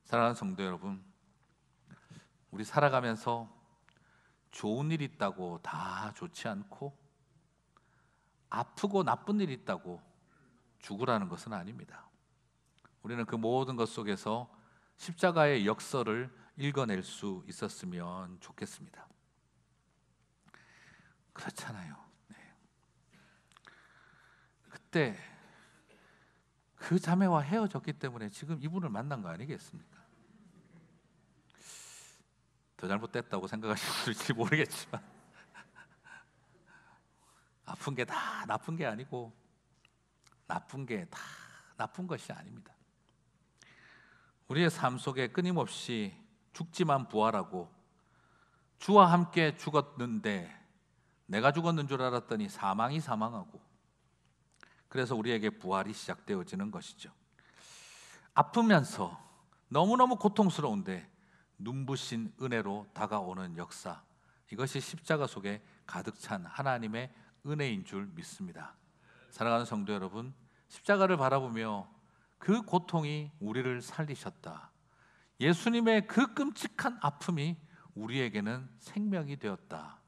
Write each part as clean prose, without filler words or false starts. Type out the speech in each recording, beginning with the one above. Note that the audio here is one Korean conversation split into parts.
사랑하는 성도 여러분, 우리 살아가면서 좋은 일 있다고 다 좋지 않고 아프고 나쁜 일 있다고 죽으라는 것은 아닙니다. 우리는 그 모든 것 속에서 십자가의 역설을 읽어낼 수 있었으면 좋겠습니다. 그렇잖아요. 네. 그때 그 자매와 헤어졌기 때문에 지금 이분을 만난 거 아니겠습니까? 더 잘못됐다고 생각하실지 모르겠지만 아픈 게 다 나쁜 게 아니고 나쁜 게 다 나쁜 것이 아닙니다. 우리의 삶 속에 끊임없이 죽지만 부활하고 주와 함께 죽었는데 내가 죽었는 줄 알았더니 사망이 사망하고 그래서 우리에게 부활이 시작되어지는 것이죠. 아프면서 너무너무 고통스러운데 눈부신 은혜로 다가오는 역사, 이것이 십자가 속에 가득 찬 하나님의 은혜인 줄 믿습니다. 사랑하는 성도 여러분, 십자가를 바라보며 그 고통이 우리를 살리셨다, 예수님의 그 끔찍한 아픔이 우리에게는 생명이 되었다,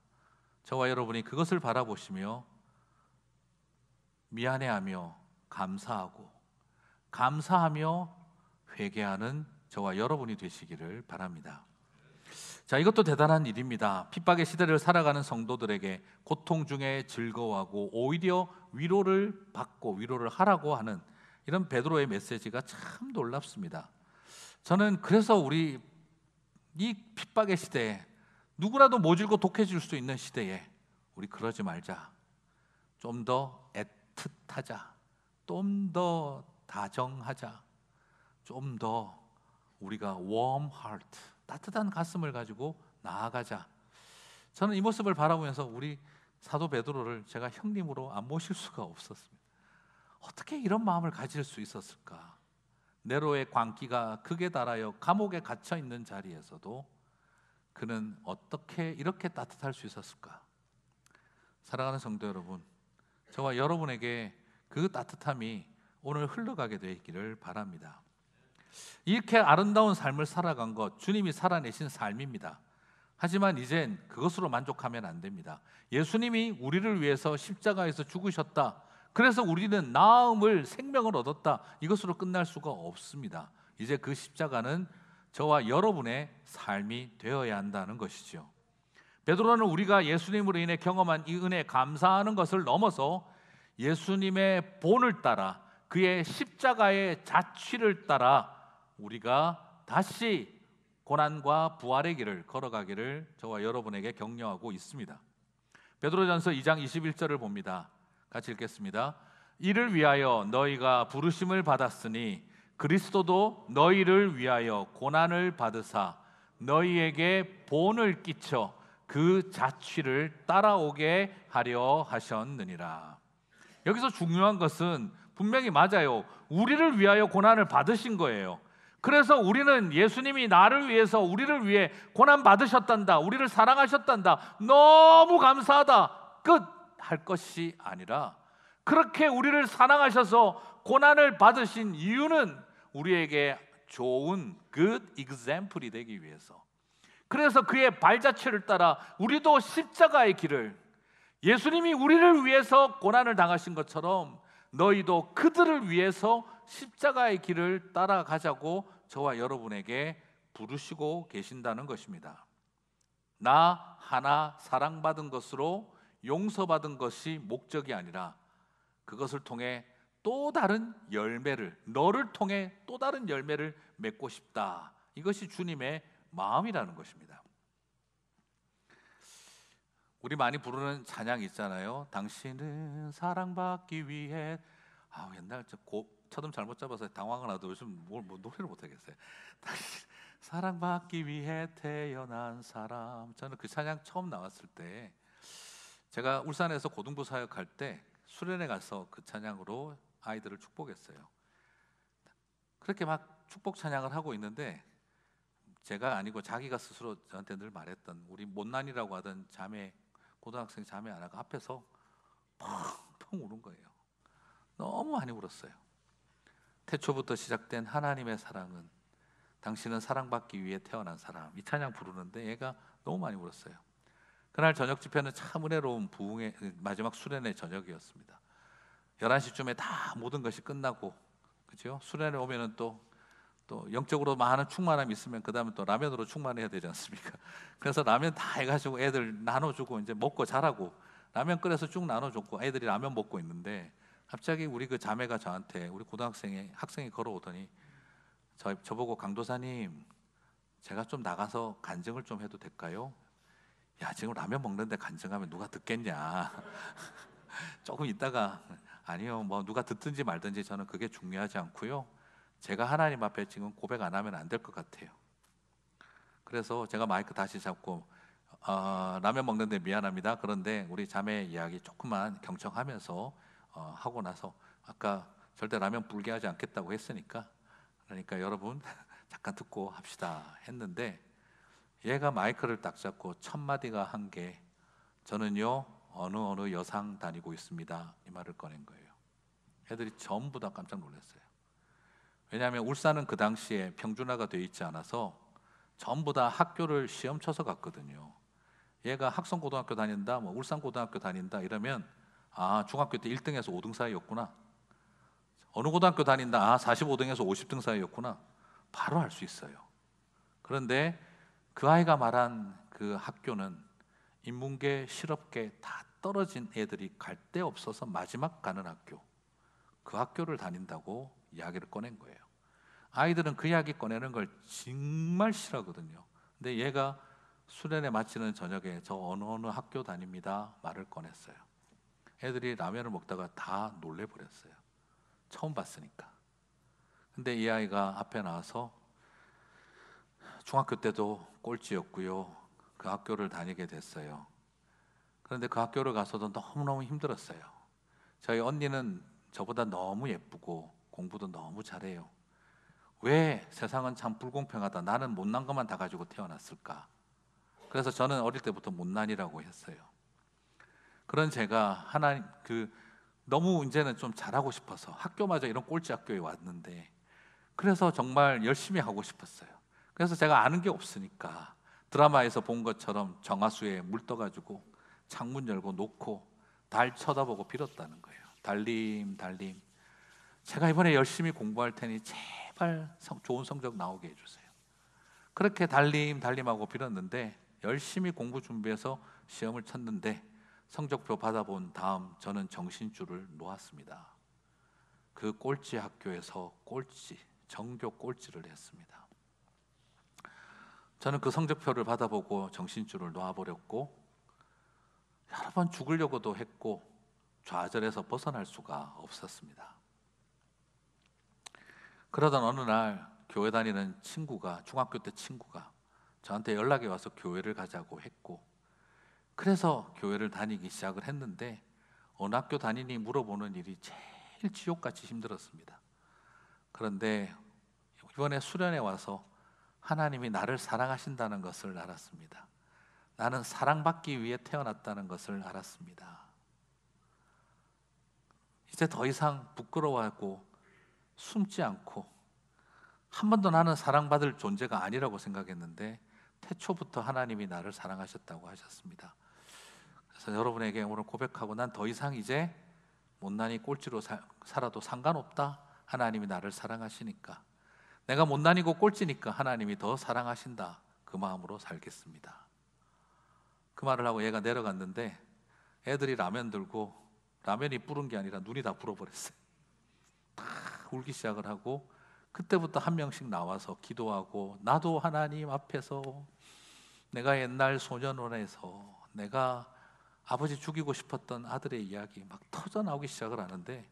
저와 여러분이 그것을 바라보시며 미안해하며 감사하며 회개하는 저와 여러분이 되시기를 바랍니다. 자, 이것도 대단한 일입니다. 핍박의 시대를 살아가는 성도들에게 고통 중에 즐거워하고 오히려 위로를 받고 위로를 하라고 하는 이런 베드로의 메시지가 참 놀랍습니다. 저는 그래서 우리 이 핍박의 시대에 누구라도 모질고 독해질 수 있는 시대에 우리 그러지 말자, 좀 더 애틋하자, 좀 더 다정하자, 좀 더 우리가 warm heart, 따뜻한 가슴을 가지고 나아가자. 저는 이 모습을 바라보면서 우리 사도 베드로를 제가 형님으로 안 모실 수가 없었습니다. 어떻게 이런 마음을 가질 수 있었을까? 네로의 광기가 극에 달하여 감옥에 갇혀 있는 자리에서도 그는 어떻게 이렇게 따뜻할 수 있었을까? 사랑하는 성도 여러분, 저와 여러분에게 그 따뜻함이 오늘 흘러가게 되기를 바랍니다. 이렇게 아름다운 삶을 살아간 것, 주님이 살아내신 삶입니다. 하지만 이젠 그것으로 만족하면 안 됩니다. 예수님이 우리를 위해서 십자가에서 죽으셨다, 그래서 우리는 나음을, 생명을 얻었다, 이것으로 끝날 수가 없습니다. 이제 그 십자가는 저와 여러분의 삶이 되어야 한다는 것이죠. 베드로는 우리가 예수님으로 인해 경험한 이 은혜에 감사하는 것을 넘어서 예수님의 본을 따라, 그의 십자가의 자취를 따라 우리가 다시 고난과 부활의 길을 걸어가기를 저와 여러분에게 격려하고 있습니다. 베드로전서 2장 21절을 봅니다. 같이 읽겠습니다. 이를 위하여 너희가 부르심을 받았으니 그리스도도 너희를 위하여 고난을 받으사 너희에게 본을 끼쳐 그 자취를 따라오게 하려 하셨느니라. 여기서 중요한 것은 분명히 맞아요. 우리를 위하여 고난을 받으신 거예요. 그래서 우리는 예수님이 나를 위해서, 우리를 위해 고난 받으셨단다, 우리를 사랑하셨단다, 너무 감사하다, 끝 할 것이 아니라, 그렇게 우리를 사랑하셔서 고난을 받으신 이유는 우리에게 좋은 good example이 되기 위해서, 그래서 그의 발자취를 따라 우리도 십자가의 길을, 예수님이 우리를 위해서 고난을 당하신 것처럼 너희도 그들을 위해서 십자가의 길을 따라가자고 저와 여러분에게 부르시고 계신다는 것입니다. 나 하나 사랑받은 것으로 용서받은 것이 목적이 아니라 그것을 통해 또 다른 열매를, 너를 통해 또 다른 열매를 맺고 싶다, 이것이 주님의 마음이라는 것입니다. 우리 많이 부르는 찬양 있잖아요. 당신은 사랑받기 위해, 옛날 차좀 잘못 잡아서 당황을 하도 요즘 노래를 못하겠어요. 당신 사랑받기 위해 태어난 사람. 저는 그 찬양 처음 나왔을 때, 제가 울산에서 고등부 사역할 때 수련회 가서 그 찬양으로 아이들을 축복했어요. 그렇게 막 축복 찬양을 하고 있는데, 제가 아니고 자기가 스스로 저한테 늘 말했던, 우리 못난이라고 하던 자매, 고등학생 자매 하나가 앞에서 펑펑 우는 거예요. 너무 많이 울었어요. 태초부터 시작된 하나님의 사랑은 당신은 사랑받기 위해 태어난 사람. 이 찬양 부르는데 얘가 너무 많이 울었어요. 그날 저녁 집회는 참 은혜로운 부흥의 마지막 수련의 저녁이었습니다. 11시쯤에 다 모든 것이 끝나고, 그죠? 수련회 오면은 또 영적으로 많은 충만함이 있으면 그 다음에 또 라면으로 충만해야 되지 않습니까? 그래서 라면 다 해가지고 애들 나눠주고 이제 먹고 자라고, 라면 끓여서 쭉 나눠줬고 애들이 라면 먹고 있는데, 갑자기 우리 그 자매가 저한테, 우리 학생이 걸어오더니 저보고, 강도사님, 제가 좀 나가서 간증을 좀 해도 될까요? 야, 지금 라면 먹는데 간증하면 누가 듣겠냐. 조금 있다가, 아니요, 뭐 누가 듣든지 말든지 저는 그게 중요하지 않고요, 제가 하나님 앞에 지금 고백 안 하면 안 될 것 같아요. 그래서 제가 마이크 다시 잡고, 라면 먹는데 미안합니다. 그런데 우리 자매 이야기 조금만 경청하면서 하고 나서, 아까 절대 라면 불게 하지 않겠다고 했으니까, 그러니까 여러분 잠깐 듣고 합시다 했는데, 얘가 마이크를 딱 잡고 첫 마디가 한 게, 저는요 어느 여상 다니고 있습니다, 이 말을 꺼낸 거예요. 애들이 전부 다 깜짝 놀랐어요. 왜냐하면 울산은 그 당시에 평준화가 되어 있지 않아서 전부 다 학교를 시험 쳐서 갔거든요. 얘가 학성고등학교 다닌다, 뭐 울산고등학교 다닌다 이러면, 아, 중학교 때 1등에서 5등 사이였구나, 어느 고등학교 다닌다, 아, 45등에서 50등 사이였구나, 바로 알 수 있어요. 그런데 그 아이가 말한 그 학교는 인문계, 실업계 다 떨어진 애들이 갈 데 없어서 마지막 가는 학교, 그 학교를 다닌다고 이야기를 꺼낸 거예요. 아이들은 그 이야기 꺼내는 걸 정말 싫어하거든요. 근데 얘가 수련회 마치는 저녁에 저 어느 학교 다닙니다 말을 꺼냈어요. 애들이 라면을 먹다가 다 놀래버렸어요. 처음 봤으니까. 근데 이 아이가 앞에 나와서 중학교 때도 꼴찌였고요, 그 학교를 다니게 됐어요. 그런데 그 학교를 가서도 너무너무 힘들었어요. 저희 언니는 저보다 너무 예쁘고 공부도 너무 잘해요. 왜 세상은 참 불공평하다, 나는 못난 것만 다 가지고 태어났을까. 그래서 저는 어릴 때부터 못난이라고 했어요. 그런 제가 하나님 너무 이제는 좀 잘하고 싶어서 학교마저 이런 꼴찌 학교에 왔는데, 그래서 정말 열심히 하고 싶었어요. 그래서 제가 아는 게 없으니까 드라마에서 본 것처럼 정화수에 물 떠가지고 창문 열고 놓고 달 쳐다보고 빌었다는 거예요. 달님, 달님, 제가 이번에 열심히 공부할 테니 제발 좋은 성적 나오게 해주세요. 그렇게 달님, 달님하고 빌었는데, 열심히 공부 준비해서 시험을 쳤는데 성적표 받아본 다음 저는 정신줄을 놓았습니다. 그 꼴찌 학교에서 정교 꼴찌를 했습니다. 저는 그 성적표를 받아보고 정신줄을 놓아버렸고, 여러 번 죽으려고도 했고 좌절해서 벗어날 수가 없었습니다. 그러던 어느 날 교회 다니는 친구가, 중학교 때 친구가 저한테 연락이 와서 교회를 가자고 했고, 그래서 교회를 다니기 시작을 했는데, 어느 학교 다니니 물어보는 일이 제일 지옥같이 힘들었습니다. 그런데 이번에 수련회 와서 하나님이 나를 사랑하신다는 것을 알았습니다. 나는 사랑받기 위해 태어났다는 것을 알았습니다. 이제 더 이상 부끄러워하고 숨지 않고, 한 번도 나는 사랑받을 존재가 아니라고 생각했는데 태초부터 하나님이 나를 사랑하셨다고 하셨습니다. 그래서 여러분에게 오늘 고백하고, 난 더 이상 이제 못난이 꼴찌로 살아도 상관없다. 하나님이 나를 사랑하시니까, 내가 못난이고 꼴찌니까 하나님이 더 사랑하신다, 그 마음으로 살겠습니다. 그 말을 하고 얘가 내려갔는데, 애들이 라면 들고, 라면이 불은 게 아니라 눈이 다 불어버렸어요. 다 울기 시작을 하고, 그때부터 한 명씩 나와서 기도하고, 나도 하나님 앞에서 내가 옛날 소년원에서 내가 아버지 죽이고 싶었던 아들의 이야기 막 터져나오기 시작을 하는데,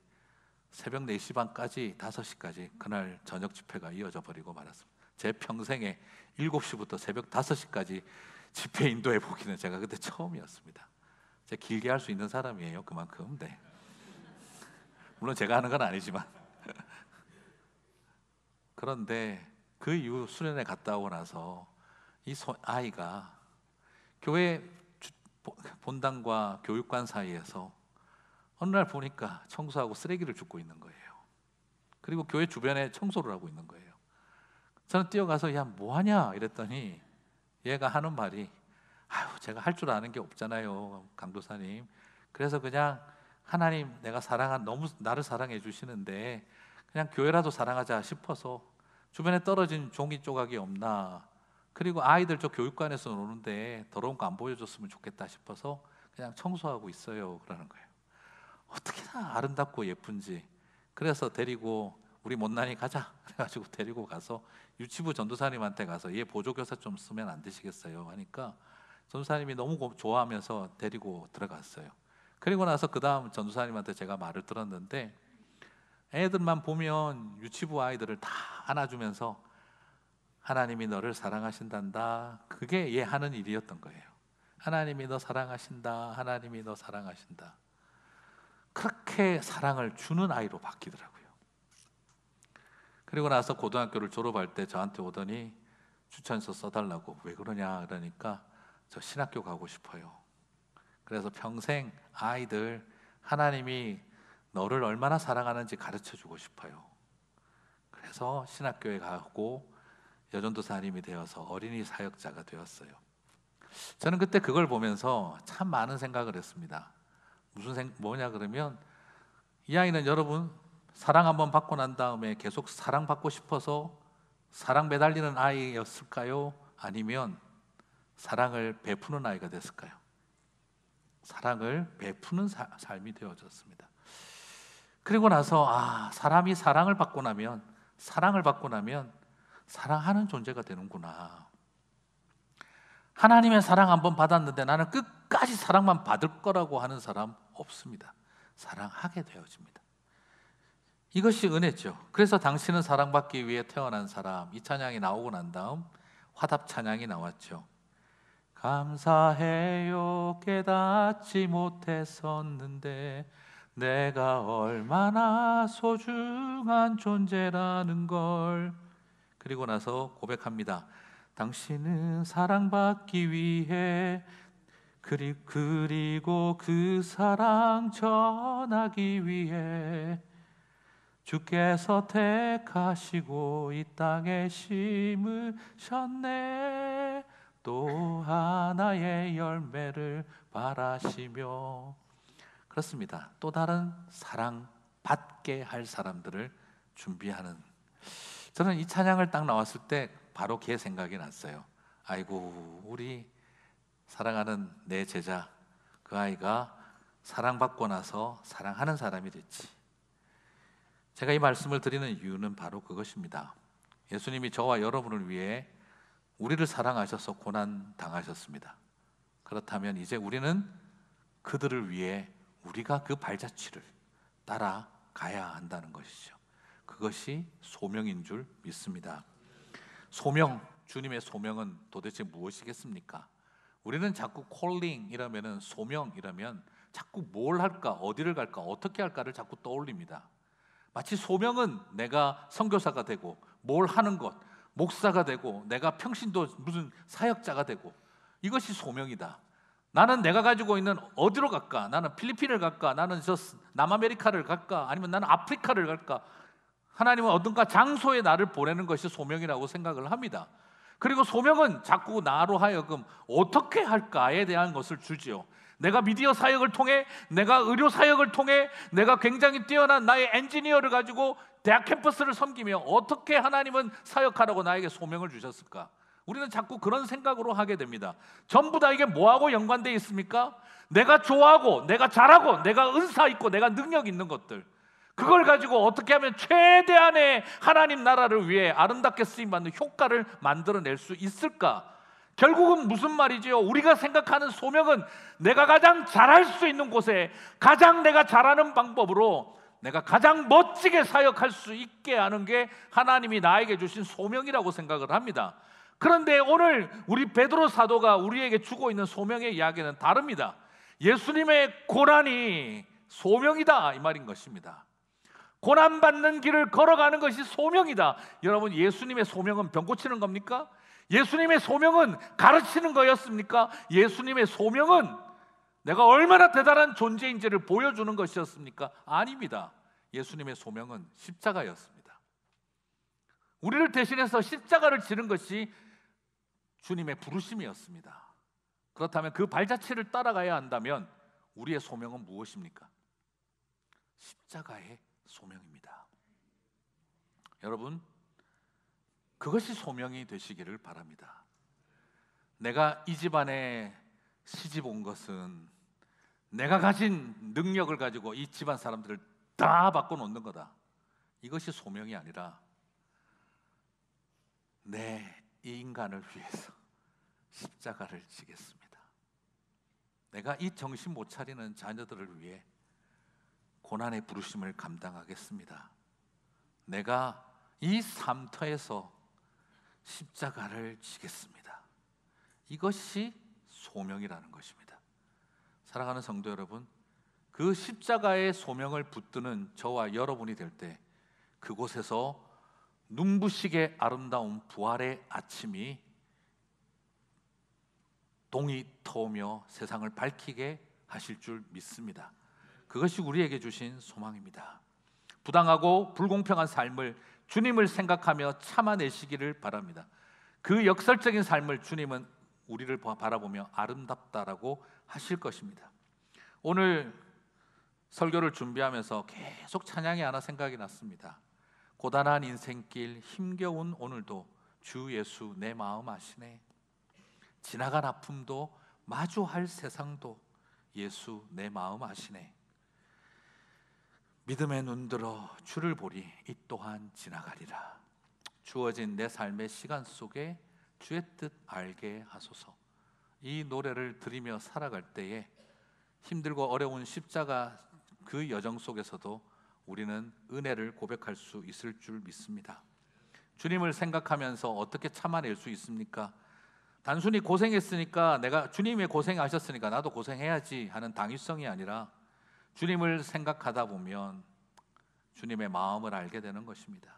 새벽 4시 반까지 5시까지 그날 저녁 집회가 이어져 버리고 말았습니다. 제 평생에 7시부터 새벽 5시까지 집회 인도해 보기는 제가 그때 처음이었습니다. 제가 길게 할 수 있는 사람이에요, 그만큼. 네. 물론 제가 하는 건 아니지만. 그런데 그 이후 수련회 갔다 오고 나서 이 아이가 교회 본당과 교육관 사이에서 어느 날 보니까 청소하고 쓰레기를 줍고 있는 거예요. 그리고 교회 주변에 청소를 하고 있는 거예요. 저는 뛰어가서 야 뭐하냐 이랬더니 얘가 하는 말이 아유 제가 할 줄 아는 게 없잖아요 강도사님. 그래서 그냥 하나님 내가 너무 나를 사랑해 주시는데 그냥 교회라도 사랑하자 싶어서 주변에 떨어진 종이 조각이 없나, 그리고 아이들 저 교육관에서 노는데 더러운 거 안 보여줬으면 좋겠다 싶어서 그냥 청소하고 있어요 그러는 거예요. 어떻게나 아름답고 예쁜지. 그래서 데리고 우리 못난이 가자 그래가지고 데리고 가서 유치부 전도사님한테 가서 얘 보조교사 좀 쓰면 안 되시겠어요 하니까 전도사님이 너무 좋아하면서 데리고 들어갔어요. 그리고 나서 그 다음 전도사님한테 제가 말을 들었는데, 애들만 보면 유치부 아이들을 다 안아주면서 하나님이 너를 사랑하신단다, 그게 얘 하는 일이었던 거예요. 하나님이 너 사랑하신다, 하나님이 너 사랑하신다. 그렇게 사랑을 주는 아이로 바뀌더라고요. 그리고 나서 고등학교를 졸업할 때 저한테 오더니 추천서 써달라고. 왜 그러냐 그러니까 저 신학교 가고 싶어요. 그래서 평생 아이들 하나님이 너를 얼마나 사랑하는지 가르쳐주고 싶어요. 그래서 신학교에 가고 여전도사님이 되어서 어린이 사역자가 되었어요. 저는 그때 그걸 보면서 참 많은 생각을 했습니다. 뭐냐 그러면 이 아이는 여러분 사랑 한번 받고 난 다음에 계속 사랑받고 싶어서 사랑 매달리는 아이였을까요? 아니면 사랑을 베푸는 아이가 됐을까요? 사랑을 베푸는 삶이 되어졌습니다. 그리고 나서 사람이 사랑을 받고 나면 사랑하는 존재가 되는구나. 하나님의 사랑 한번 받았는데 나는 끝까지 사랑만 받을 거라고 하는 사람 없습니다. 사랑하게 되어집니다. 이것이 은혜죠. 그래서 당신은 사랑받기 위해 태어난 사람, 이 찬양이 나오고 난 다음 화답 찬양이 나왔죠. 감사해요 깨닫지 못했었는데 내가 얼마나 소중한 존재라는 걸. 그리고 나서 고백합니다. 당신은 사랑받기 위해 그리고 그 사랑 전하기 위해 주께서 택하시고 이 땅에 심으셨네. 또 하나의 열매를 바라시며. 그렇습니다. 또 다른 사랑받게 할 사람들을 준비하는. 저는 이 찬양을 딱 나왔을 때 바로 걔 생각이 났어요. 아이고 우리 사랑하는 내 제자, 그 아이가 사랑받고 나서 사랑하는 사람이 됐지. 제가 이 말씀을 드리는 이유는 바로 그것입니다. 예수님이 저와 여러분을 위해 우리를 사랑하셔서 고난 당하셨습니다. 그렇다면 이제 우리는 그들을 위해 우리가 그 발자취를 따라가야 한다는 것이죠. 그것이 소명인 줄 믿습니다. 소명, 주님의 소명은 도대체 무엇이겠습니까? 우리는 자꾸 콜링 이러면은, 소명 이러면 자꾸 뭘 할까, 어디를 갈까, 어떻게 할까를 자꾸 떠올립니다. 마치 소명은 내가 선교사가 되고 뭘 하는 것, 목사가 되고 내가 평신도 무슨 사역자가 되고, 이것이 소명이다. 나는 내가 가지고 있는 어디로 갈까? 나는 필리핀을 갈까? 나는 저 남아메리카를 갈까? 아니면 나는 아프리카를 갈까? 하나님은 어딘가 장소에 나를 보내는 것이 소명이라고 생각을 합니다. 그리고 소명은 자꾸 나로 하여금 어떻게 할까에 대한 것을 주지요. 내가 미디어 사역을 통해, 내가 의료 사역을 통해, 내가 굉장히 뛰어난 나의 엔지니어를 가지고 대학 캠퍼스를 섬기며 어떻게 하나님은 사역하라고 나에게 소명을 주셨을까? 우리는 자꾸 그런 생각으로 하게 됩니다. 전부 다 이게 뭐하고 연관되어 있습니까? 내가 좋아하고, 내가 잘하고, 내가 은사 있고, 내가 능력 있는 것들, 그걸 가지고 어떻게 하면 최대한의 하나님 나라를 위해 아름답게 쓰임받는 효과를 만들어낼 수 있을까? 결국은 무슨 말이지요? 우리가 생각하는 소명은 내가 가장 잘할 수 있는 곳에 가장 내가 잘하는 방법으로 내가 가장 멋지게 사역할 수 있게 하는 게 하나님이 나에게 주신 소명이라고 생각을 합니다. 그런데 오늘 우리 베드로 사도가 우리에게 주고 있는 소명의 이야기는 다릅니다. 예수님의 고난이 소명이다, 이 말인 것입니다. 고난받는 길을 걸어가는 것이 소명이다. 여러분, 예수님의 소명은 병 고치는 겁니까? 예수님의 소명은 가르치는 거였습니까? 예수님의 소명은 내가 얼마나 대단한 존재인지를 보여주는 것이었습니까? 아닙니다. 예수님의 소명은 십자가였습니다. 우리를 대신해서 십자가를 지는 것이 주님의 부르심이었습니다. 그렇다면 그 발자취를 따라가야 한다면 우리의 소명은 무엇입니까? 십자가의 소명입니다. 여러분, 그것이 소명이 되시기를 바랍니다. 내가 이 집안에 시집 온 것은 내가 가진 능력을 가지고 이 집안 사람들을 다 바꿔놓는 거다. 이것이 소명이 아니라 내 이 인간을 위해서 십자가를 지겠습니다. 내가 이 정신 못 차리는 자녀들을 위해 고난의 부르심을 감당하겠습니다. 내가 이 삶터에서 십자가를 지겠습니다. 이것이 소명이라는 것입니다. 사랑하는 성도 여러분, 그 십자가의 소명을 붙드는 저와 여러분이 될 때 그곳에서 눈부시게 아름다운 부활의 아침이 동이 터오며 세상을 밝히게 하실 줄 믿습니다. 그것이 우리에게 주신 소망입니다. 부당하고 불공평한 삶을 주님을 생각하며 참아내시기를 바랍니다. 그 역설적인 삶을 주님은 우리를 바라보며 아름답다라고 하실 것입니다. 오늘 설교를 준비하면서 계속 찬양이 하나 생각이 났습니다. 고단한 인생길 힘겨운 오늘도 주 예수 내 마음 아시네. 지나간 아픔도 마주할 세상도 예수 내 마음 아시네. 믿음의 눈들어 주를 보리 이 또한 지나가리라. 주어진 내 삶의 시간 속에 주의 뜻 알게 하소서. 이 노래를 들으며 살아갈 때에 힘들고 어려운 십자가 그 여정 속에서도 우리는 은혜를 고백할 수 있을 줄 믿습니다. 주님을 생각하면서 어떻게 참아낼 수 있습니까? 단순히 고생했으니까 내가 주님이 고생하셨으니까 나도 고생해야지 하는 당위성이 아니라 주님을 생각하다 보면 주님의 마음을 알게 되는 것입니다.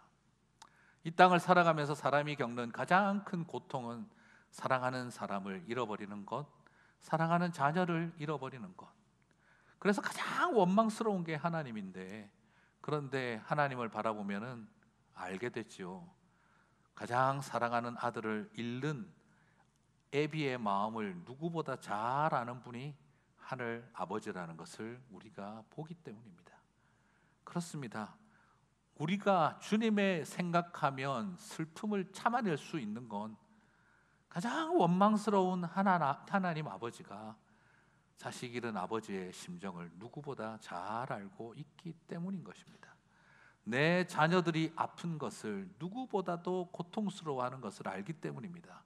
이 땅을 살아가면서 사람이 겪는 가장 큰 고통은 사랑하는 사람을 잃어버리는 것, 사랑하는 자녀를 잃어버리는 것. 그래서 가장 원망스러운 게 하나님인데, 그런데 하나님을 바라보면은 알게 되지요. 가장 사랑하는 아들을 잃는 애비의 마음을 누구보다 잘 아는 분이 하늘 아버지라는 것을 우리가 보기 때문입니다. 그렇습니다. 우리가 주님의 생각하면 슬픔을 참아낼 수 있는 건 가장 원망스러운 하나님 아버지가 자식 잃은 아버지의 심정을 누구보다 잘 알고 있기 때문인 것입니다. 내 자녀들이 아픈 것을 누구보다도 고통스러워하는 것을 알기 때문입니다.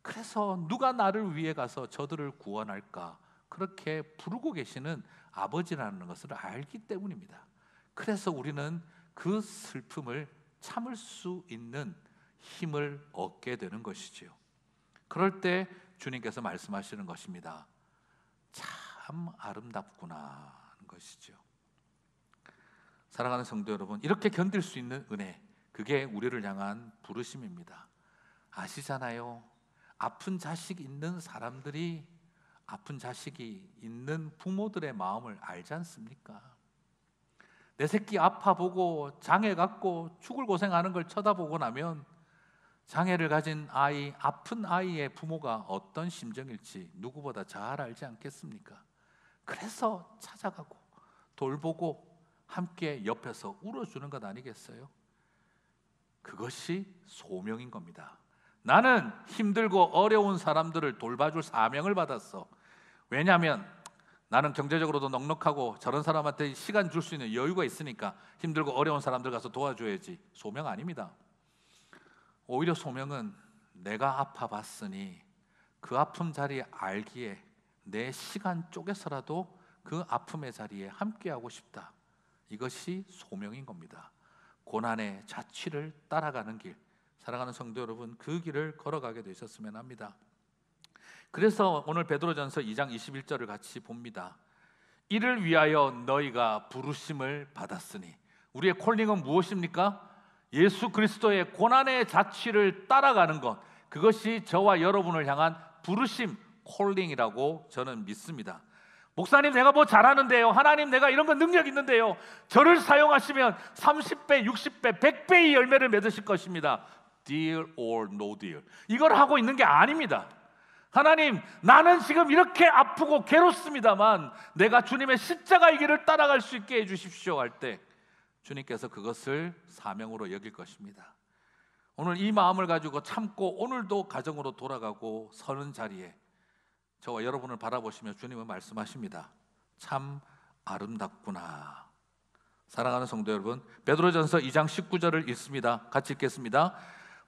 그래서 누가 나를 위해 가서 저들을 구원할까 그렇게 부르고 계시는 아버지라는 것을 알기 때문입니다. 그래서 우리는 그 슬픔을 참을 수 있는 힘을 얻게 되는 것이지요. 그럴 때 주님께서 말씀하시는 것입니다. 참 아름답구나 하는 것이죠. 사랑하는 성도 여러분, 이렇게 견딜 수 있는 은혜, 그게 우리를 향한 부르심입니다. 아시잖아요. 아픈 자식 있는 사람들이 아픈 자식이 있는 부모들의 마음을 알지 않습니까? 내 새끼 아파 보고 장애 갖고 죽을 고생하는 걸 쳐다보고 나면 장애를 가진 아이, 아픈 아이의 부모가 어떤 심정일지 누구보다 잘 알지 않겠습니까? 그래서 찾아가고 돌보고 함께 옆에서 울어주는 것 아니겠어요? 그것이 소명인 겁니다. 나는 힘들고 어려운 사람들을 돌봐줄 사명을 받았어. 왜냐하면 나는 경제적으로도 넉넉하고 저런 사람한테 시간 줄 수 있는 여유가 있으니까 힘들고 어려운 사람들 가서 도와줘야지. 소명 아닙니다. 오히려 소명은 내가 아파봤으니 그 아픔 자리에 알기에 내 시간 쪼개서라도 그 아픔의 자리에 함께하고 싶다. 이것이 소명인 겁니다. 고난의 자취를 따라가는 길, 사랑하는 성도 여러분, 그 길을 걸어가게 되셨으면 합니다. 그래서 오늘 베드로전서 2장 21절을 같이 봅니다. 이를 위하여 너희가 부르심을 받았으니, 우리의 콜링은 무엇입니까? 예수 그리스도의 고난의 자취를 따라가는 것, 그것이 저와 여러분을 향한 부르심, 콜링이라고 저는 믿습니다. 목사님 내가 뭐 잘하는데요, 하나님 내가 이런 거 능력 있는데요, 저를 사용하시면 30배, 60배, 100배의 열매를 맺으실 것입니다. Deal or no deal. 이걸 하고 있는 게 아닙니다. 하나님, 나는 지금 이렇게 아프고 괴롭습니다만 내가 주님의 십자가의 길을 따라갈 수 있게 해주십시오 할 때 주님께서 그것을 사명으로 여길 것입니다. 오늘 이 마음을 가지고 참고 오늘도 가정으로 돌아가고 서는 자리에 저와 여러분을 바라보시며 주님은 말씀하십니다. 참 아름답구나. 사랑하는 성도 여러분, 베드로전서 2장 19절을 읽습니다. 같이 읽겠습니다.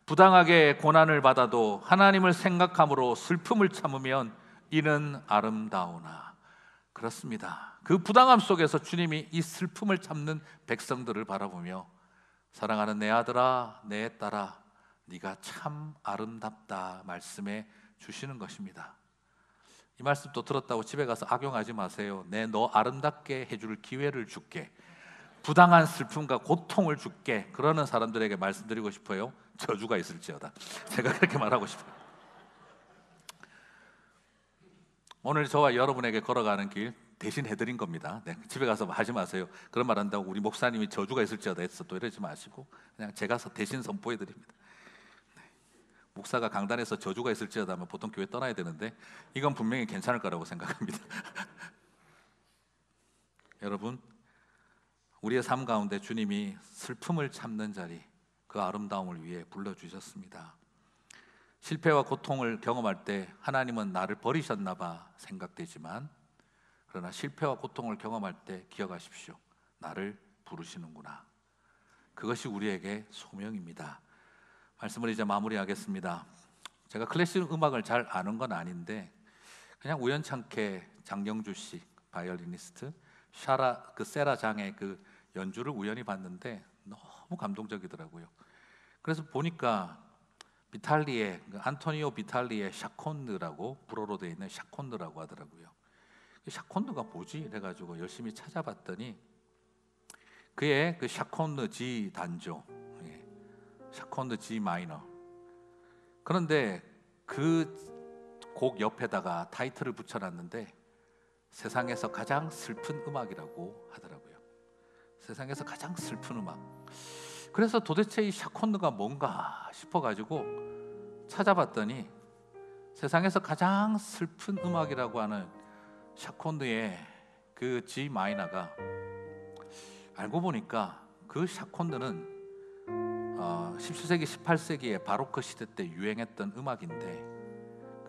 부당하게 고난을 받아도 하나님을 생각함으로 슬픔을 참으면 이는 아름다우나. 그렇습니다. 그 부당함 속에서 주님이 이 슬픔을 참는 백성들을 바라보며 사랑하는 내 아들아, 내 딸아, 네가 참 아름답다 말씀해 주시는 것입니다. 이 말씀 또 들었다고 집에 가서 악용하지 마세요. 내 너 아름답게 해줄 기회를 줄게, 부당한 슬픔과 고통을 줄게, 그러는 사람들에게 말씀드리고 싶어요. 저주가 있을지어다. 제가 그렇게 말하고 싶어요. 오늘 저와 여러분에게 걸어가는 길 대신 해드린 겁니다. 네, 집에 가서 하지 마세요. 그런 말 한다고 우리 목사님이 저주가 있을지어다 했어 또 이러지 마시고 그냥 제가 대신 선포해드립니다. 네, 목사가 강단에서 저주가 있을지어다 하면 보통 교회 떠나야 되는데 이건 분명히 괜찮을 거라고 생각합니다. 여러분, 우리의 삶 가운데 주님이 슬픔을 참는 자리, 그 아름다움을 위해 불러주셨습니다. 실패와 고통을 경험할 때 하나님은 나를 버리셨나 봐 생각되지만, 그러나 실패와 고통을 경험할 때 기억하십시오. 나를 부르시는구나. 그것이 우리에게 소명입니다. 말씀을 이제 마무리하겠습니다. 제가 클래식 음악을 잘 아는 건 아닌데 그냥 우연찮게 장영주 씨, 바이올리니스트, 세라 장의 그 연주를 우연히 봤는데 너무 감동적이더라고요. 그래서 보니까 비탈리의 안토니오 비탈리의 샤콘드라고 불어로 되어 있는 샤콘드라고 하더라고요. 샤콘드가 뭐지? 이래가지고 열심히 찾아봤더니 그의 그 샤콘드 G 단조, 샤콘드 G 마이너. 그런데 그 곡 옆에다가 타이틀을 붙여놨는데 세상에서 가장 슬픈 음악이라고 하더라고요. 세상에서 가장 슬픈 음악. 그래서 도대체 이 샤콘드가 뭔가 싶어가지고 찾아봤더니 세상에서 가장 슬픈 음악이라고 하는 샤콘드의 그 G 마이너가, 알고 보니까 그 샤콘드는 17세기, 18세기에 바로크 시대 때 유행했던 음악인데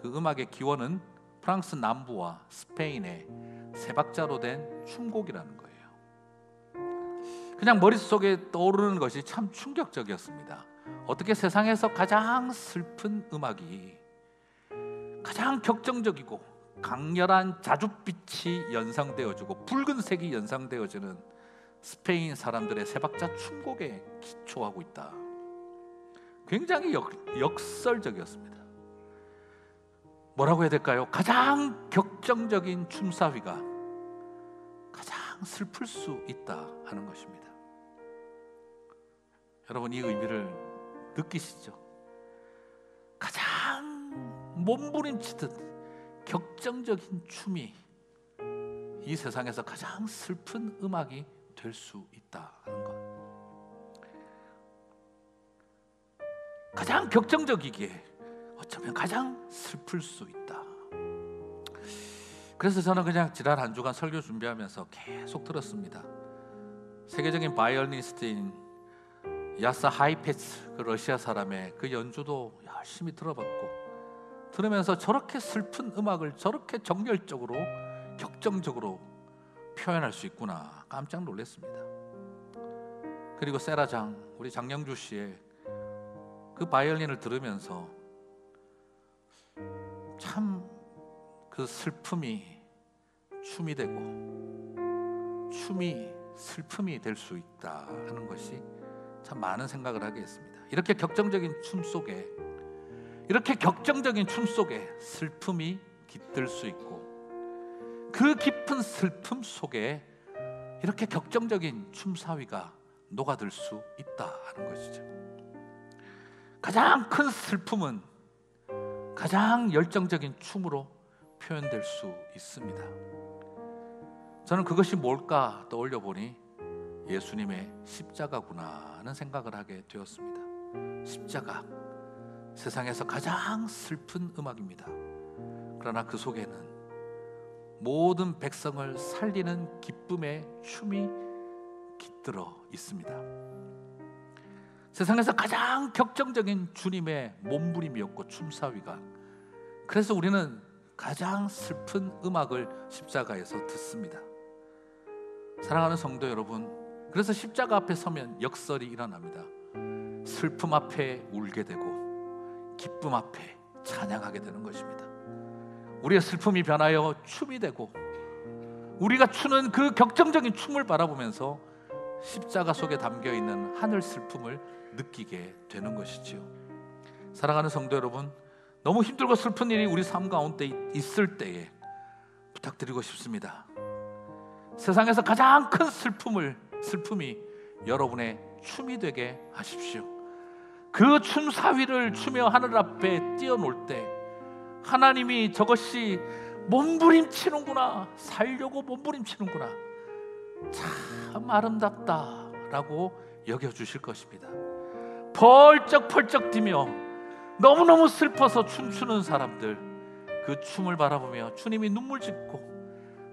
그 음악의 기원은 프랑스 남부와 스페인의 세 박자로 된 춤곡이라는 거예요. 그냥 머릿속에 떠오르는 것이 참 충격적이었습니다. 어떻게 세상에서 가장 슬픈 음악이 가장 격정적이고 강렬한 자줏빛이 연상되어지고 붉은색이 연상되어지는 스페인 사람들의 세 박자 춤곡에 기초하고 있다. 굉장히 역설적이었습니다. 뭐라고 해야 될까요? 가장 격정적인 춤사위가 가장 슬플 수 있다 하는 것입니다. 여러분, 이 의미를 느끼시죠? 가장 몸부림치듯 격정적인 춤이 이 세상에서 가장 슬픈 음악이 될 수 있다 하는 것. 가장 격정적이기에 어쩌면 가장 슬플 수 있다. 그래서 저는 그냥 지난 한 주간 설교 준비하면서 계속 들었습니다. 세계적인 바이올리니스트인 야사 하이페츠, 그 러시아 사람의 그 연주도 열심히 들어봤고, 들으면서 저렇게 슬픈 음악을 저렇게 정열적으로 격정적으로 표현할 수 있구나 깜짝 놀랐습니다. 그리고 세라장, 우리 장영주 씨의 그 바이올린을 들으면서 참 그 슬픔이 춤이 되고 춤이 슬픔이 될 수 있다 하는 것이 참 많은 생각을 하게 했습니다. 이렇게 격정적인 춤 속에, 이렇게 격정적인 춤 속에 슬픔이 깃들 수 있고, 그 깊은 슬픔 속에 이렇게 격정적인 춤사위가 녹아들 수 있다 하는 것이죠. 가장 큰 슬픔은 가장 열정적인 춤으로 표현될 수 있습니다. 저는 그것이 뭘까 떠올려 보니 예수님의 십자가구나 하는 생각을 하게 되었습니다. 십자가, 세상에서 가장 슬픈 음악입니다. 그러나 그 속에는 모든 백성을 살리는 기쁨의 춤이 깃들어 있습니다. 세상에서 가장 격정적인 주님의 몸부림이었고 춤사위가, 그래서 우리는 가장 슬픈 음악을 십자가에서 듣습니다. 사랑하는 성도 여러분, 그래서 십자가 앞에 서면 역설이 일어납니다. 슬픔 앞에 울게 되고 기쁨 앞에 찬양하게 되는 것입니다. 우리의 슬픔이 변하여 춤이 되고, 우리가 추는 그 격정적인 춤을 바라보면서 십자가 속에 담겨있는 하늘 슬픔을 느끼게 되는 것이지요. 사랑하는 성도 여러분, 너무 힘들고 슬픈 일이 우리 삶 가운데 있을 때에 부탁드리고 싶습니다. 세상에서 가장 큰 슬픔이 여러분의 춤이 되게 하십시오. 그 춤사위를 추며 하늘 앞에 뛰어놀 때 하나님이 저것이 몸부림치는구나, 살려고 몸부림치는구나, 참 아름답다라고 여겨주실 것입니다. 펄쩍펄쩍 뛰며 너무너무 슬퍼서 춤추는 사람들, 그 춤을 바라보며 주님이 눈물 짓고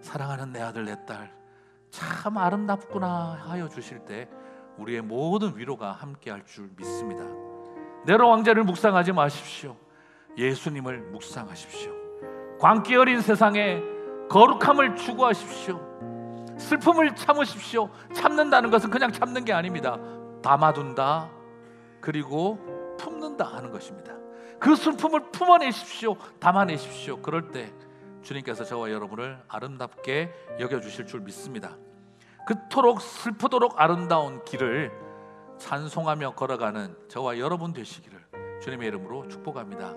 사랑하는 내 아들 내 딸 참 아름답구나 하여 주실 때 우리의 모든 위로가 함께할 줄 믿습니다. 네로 왕자를 묵상하지 마십시오. 예수님을 묵상하십시오. 광기 어린 세상에 거룩함을 추구하십시오. 슬픔을 참으십시오. 참는다는 것은 그냥 참는 게 아닙니다. 담아둔다, 그리고 품는다 하는 것입니다. 그 슬픔을 품어내십시오. 담아내십시오. 그럴 때 주님께서 저와 여러분을 아름답게 여겨주실 줄 믿습니다. 그토록 슬프도록 아름다운 길을 찬송하며 걸어가는 저와 여러분 되시기를 주님의 이름으로 축복합니다.